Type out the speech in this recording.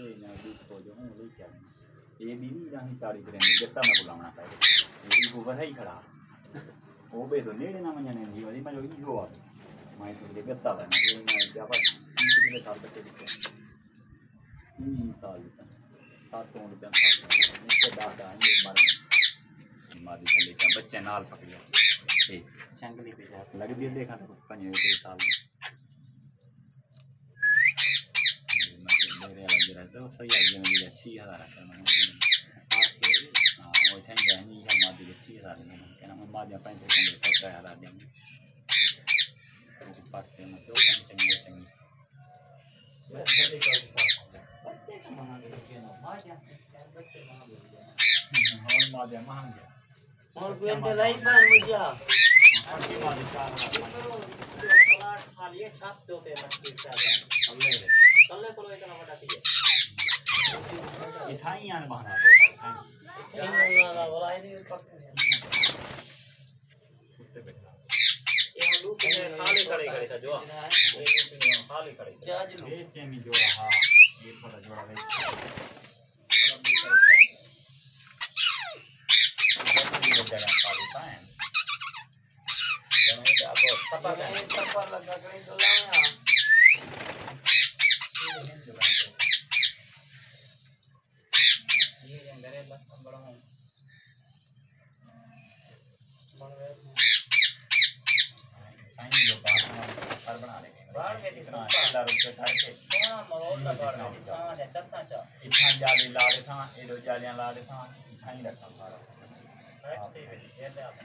ये ना दूसरो जो हूँ ले क्या ये बीवी राही तारीख रहने जत्ता मैं बुलाना पाएगा ये को बढ़ाई खड़ा वो बे तो नेड़े ना मने नहीं वाली मैं जो ही हुआ मैं तो ये गत्ता है ये मैं क्या बात कितने साल बच्चे दिखे 3 साल सात तो उनके मुझसे दादा ये मारी चले क्या बच्चे नाल पकड़े ए चंगली पे जा लग भी देखा तो 5 साल मेरे लग रहा तो सही है मुझे अच्छी याद आ रहा है आके वो थे जानी है मादी अच्छी याद आ रही है क्या नाम मादी अपन से करता है याद आ वो पाते में तो चंगे चंगे बच्चे का महान है ना मादी बच्चे महान है और मादी महान है और बेटे लाइफ पर मुझे और की मादी चार प्लाट खाली छाप दो पे मत कर कल्ले को इतना बड़ा दिए इथाई आन बहाना तो ना बोला ही नहीं कुत्ते बैठा ये लूप में खाली करेगा जो खाली करेगा ये चेमी जोड़ा हां ये थोड़ा जोड़ा है सफर लगा कहीं तो लाया ये अंदर बड़ा हूं साइन जो बाहर बना लेंगे बाहर में कितना ₹10 करके हां मरोड़ लगा हां चसा चा इतना जाली ला दे था ये दो जालियां ला दे था इतना ही रखा सारा ये ले आप